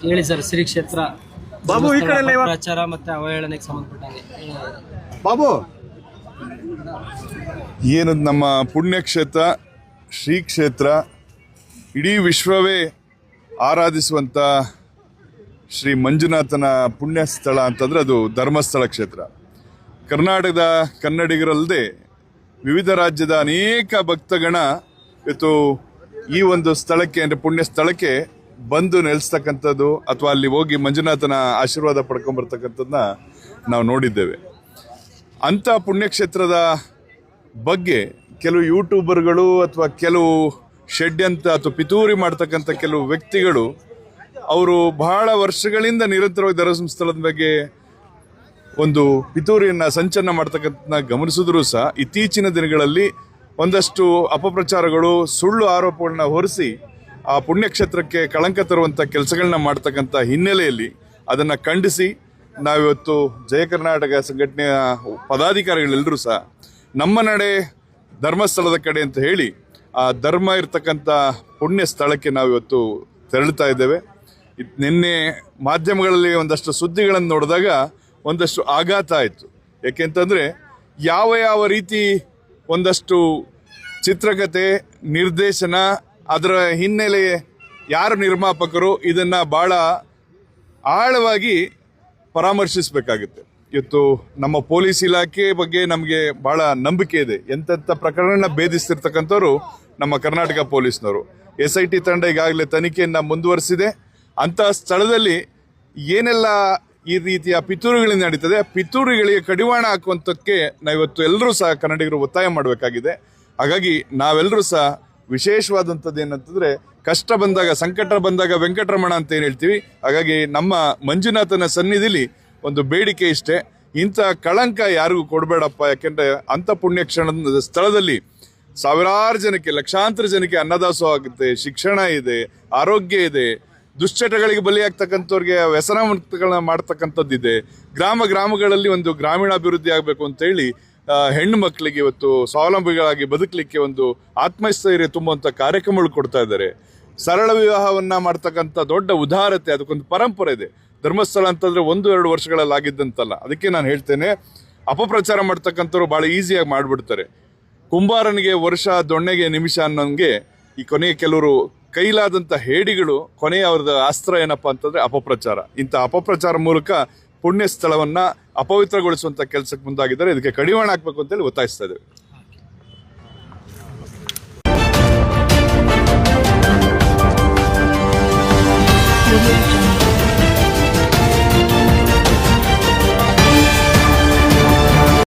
ಹೇಳಿ ಸರ್. ಶ್ರೀ ಕ್ಷೇತ್ರ ಬಾಬು ಈ ಕಡೆ ಪ್ರಚಾರ ಮತ್ತೆ ಅವಹೇಳನಕ್ಕೆ ಸಂಬಂಧಪಟ್ಟಂಗೆ ಬಾಬು ಏನು ನಮ್ಮ ಪುಣ್ಯಕ್ಷೇತ್ರ ಶ್ರೀ ಕ್ಷೇತ್ರ ಇಡೀ ವಿಶ್ವವೇ ಆರಾಧಿಸುವಂಥ ಶ್ರೀ ಮಂಜುನಾಥನ ಪುಣ್ಯ ಸ್ಥಳ ಅಂತಂದರೆ ಅದು ಧರ್ಮಸ್ಥಳ ಕ್ಷೇತ್ರ. ಕರ್ನಾಟಕದ ಕನ್ನಡಿಗರಲ್ಲದೆ ವಿವಿಧ ರಾಜ್ಯದ ಅನೇಕ ಭಕ್ತಗಣ ಇವತ್ತು ಈ ಒಂದು ಸ್ಥಳಕ್ಕೆ ಅಂದರೆ ಪುಣ್ಯ ಸ್ಥಳಕ್ಕೆ ಬಂದು ನೆಲೆಸ್ತಕ್ಕಂಥದ್ದು ಅಥವಾ ಅಲ್ಲಿ ಹೋಗಿ ಮಂಜುನಾಥನ ಆಶೀರ್ವಾದ ಪಡ್ಕೊಂಬರ್ತಕ್ಕಂಥದ್ದನ್ನ ನಾವು ನೋಡಿದ್ದೇವೆ. ಅಂಥ ಪುಣ್ಯಕ್ಷೇತ್ರದ ಬಗ್ಗೆ ಕೆಲವು ಯೂಟ್ಯೂಬರ್ಗಳು ಅಥವಾ ಕೆಲವು ಷಡ್ಯಂತ್ರ ಅಥವಾ ಪಿತೂರಿ ಮಾಡ್ತಕ್ಕಂಥ ಕೆಲವು ವ್ಯಕ್ತಿಗಳು ಅವರು ಬಹಳ ವರ್ಷಗಳಿಂದ ನಿರಂತರವಾಗಿ ಧರ್ಮಸ್ಥಳದ ಬಗ್ಗೆ ಒಂದು ಪಿತೂರಿಯನ್ನು ಸಂಚಲನ ಮಾಡ್ತಕ್ಕಂಥ ಗಮನಿಸಿದ್ರು ಸಹ ಇತ್ತೀಚಿನ ದಿನಗಳಲ್ಲಿ ಒಂದಷ್ಟು ಅಪಪ್ರಚಾರಗಳು ಸುಳ್ಳು ಆರೋಪಗಳನ್ನ ಹೊರಿಸಿ ಆ ಪುಣ್ಯಕ್ಷೇತ್ರಕ್ಕೆ ಕಳಂಕ ತರುವಂಥ ಕೆಲಸಗಳನ್ನ ಮಾಡ್ತಕ್ಕಂಥ ಹಿನ್ನೆಲೆಯಲ್ಲಿ ಅದನ್ನು ಖಂಡಿಸಿ ನಾವಿವತ್ತು ಜಯ ಕರ್ನಾಟಕ ಸಂಘಟನೆಯ ಪದಾಧಿಕಾರಿಗಳೆಲ್ಲರೂ ಸಹ ನಮ್ಮ ನಡೆ ಧರ್ಮಸ್ಥಳದ ಕಡೆ ಅಂತ ಹೇಳಿ ಆ ಧರ್ಮ ಇರ್ತಕ್ಕಂಥ ಪುಣ್ಯ ಸ್ಥಳಕ್ಕೆ ನಾವಿವತ್ತು ತೆರಳುತ್ತಾ ಇದ್ದೇವೆ. ನಿನ್ನೆ ಮಾಧ್ಯಮಗಳಲ್ಲಿ ಒಂದಷ್ಟು ಸುದ್ದಿಗಳನ್ನು ನೋಡಿದಾಗ ಒಂದಷ್ಟು ಆಘಾತ ಆಯಿತು. ಯಾಕೆಂತಂದರೆ ಯಾವ ರೀತಿ ಒಂದಷ್ಟು ಚಿತ್ರಕಥೆ ನಿರ್ದೇಶನ ಅದರ ಹಿನ್ನೆಲೆ ಯಾರು ನಿರ್ಮಾಪಕರು ಇದನ್ನು ಭಾಳ ಆಳವಾಗಿ ಪರಾಮರ್ಶಿಸಬೇಕಾಗುತ್ತೆ. ಇವತ್ತು ನಮ್ಮ ಪೊಲೀಸ್ ಇಲಾಖೆ ಬಗ್ಗೆ ನಮಗೆ ಭಾಳ ನಂಬಿಕೆ ಇದೆ. ಎಂತೆಂಥ ಪ್ರಕರಣ ಭೇದಿಸ್ತಿರ್ತಕ್ಕಂಥವ್ರು ನಮ್ಮ ಕರ್ನಾಟಕ ಪೊಲೀಸ್ನವರು. SIT ತಂಡ ಈಗಾಗಲೇ ತನಿಖೆಯನ್ನು ಮುಂದುವರಿಸಿದೆ. ಅಂತಹ ಸ್ಥಳದಲ್ಲಿ ಏನೆಲ್ಲ ಈ ರೀತಿಯ ಪಿತೂರುಗಳಿಂದ ನಡೀತದೆ, ಪಿತೂರುಗಳಿಗೆ ಕಡಿವಾಣ ಹಾಕುವಂಥಕ್ಕೆ ನಾವಿವತ್ತು ಎಲ್ಲರೂ ಸಹ ಕನ್ನಡಿಗರು ಒತ್ತಾಯ ಮಾಡಬೇಕಾಗಿದೆ. ಹಾಗಾಗಿ ನಾವೆಲ್ಲರೂ ಸಹ ವಿಶೇಷವಾದಂಥದ್ದು ಏನಂತಂದರೆ ಕಷ್ಟ ಬಂದಾಗ ಸಂಕಟ ಬಂದಾಗ ವೆಂಕಟರಮಣ ಅಂತ ಏನು ಹೇಳ್ತೀವಿ. ಹಾಗಾಗಿ ನಮ್ಮ ಮಂಜುನಾಥನ ಸನ್ನಿಧಿಲಿ ಒಂದು ಬೇಡಿಕೆ ಇಷ್ಟೇ, ಇಂಥ ಕಳಂಕ ಯಾರಿಗೂ ಕೊಡಬೇಡಪ್ಪ. ಯಾಕೆಂದರೆ ಅಂಥ ಪುಣ್ಯಕ್ಷಣದ ಸ್ಥಳದಲ್ಲಿ ಸಾವಿರಾರು ಜನಕ್ಕೆ ಲಕ್ಷಾಂತರ ಜನಕ್ಕೆ ಅನ್ನದಾಸೋಹ ಆಗುತ್ತೆ, ಶಿಕ್ಷಣ ಇದೆ, ಆರೋಗ್ಯ ಇದೆ, ದುಶ್ಚಟಗಳಿಗೆ ಬಲಿಯಾಗ್ತಕ್ಕಂಥವ್ರಿಗೆ ವ್ಯಸನ ಮುಕ್ತಗಳನ್ನ ಮಾಡ್ತಕ್ಕಂಥದ್ದಿದೆ. ಗ್ರಾಮಗಳಲ್ಲಿ ಒಂದು ಗ್ರಾಮೀಣಾಭಿವೃದ್ಧಿ ಆಗಬೇಕು ಅಂತೇಳಿ ಹೆಣ್ಣು ಮಕ್ಕಳಿಗೆ ಇವತ್ತು ಸ್ವಾವಲಂಬಿಗಳಾಗಿ ಬದುಕಲಿಕ್ಕೆ ಒಂದು ಆತ್ಮಸ್ಥೈರ್ಯ ತುಂಬುವಂಥ ಕಾರ್ಯಕ್ರಮಗಳು ಕೊಡ್ತಾ ಇದ್ದಾರೆ. ಸರಳ ವಿವಾಹವನ್ನು ಮಾಡ್ತಕ್ಕಂಥ ದೊಡ್ಡ ಉದಾರತೆ, ಅದಕ್ಕೊಂದು ಪರಂಪರೆ ಇದೆ. ಧರ್ಮಸ್ಥಳ ಅಂತಂದರೆ 1-2 ವರ್ಷಗಳಲ್ಲಿ ಆಗಿದ್ದಂತಲ್ಲ. ಅದಕ್ಕೆ ನಾನು ಹೇಳ್ತೇನೆ, ಅಪಪ್ರಚಾರ ಮಾಡ್ತಕ್ಕಂಥವ್ರು ಭಾಳ ಈಸಿಯಾಗಿ ಮಾಡಿಬಿಡ್ತಾರೆ. ಕುಂಬಾರನಿಗೆ ವರ್ಷ ದೊಣ್ಣೆಗೆ ನಿಮಿಷ ಅನ್ನೋಂಗೆ ಈ ಕೊನೆಯ ಕೆಲವರು ಕೈಲಾದಂಥ ಹೇಡಿಗಳು ಕೊನೆಯ ಅವ್ರದ್ದು ಅಸ್ತ್ರ ಏನಪ್ಪ ಅಂತಂದರೆ ಅಪಪ್ರಚಾರ. ಇಂಥ ಅಪಪ್ರಚಾರ ಮೂಲಕ ಪುಣ್ಯ ಸ್ಥಳವನ್ನು ಅಪವಿತ್ರಗೊಳಿಸುವಂಥ ಕೆಲಸಕ್ಕೆ ಮುಂದಾಗಿದ್ದಾರೆ. ಇದಕ್ಕೆ ಕಡಿವಾಣ ಹಾಕಬೇಕು ಅಂತೇಳಿ ಒತ್ತಾಯಿಸ್ತಾ ಇದ್ದೇವೆ.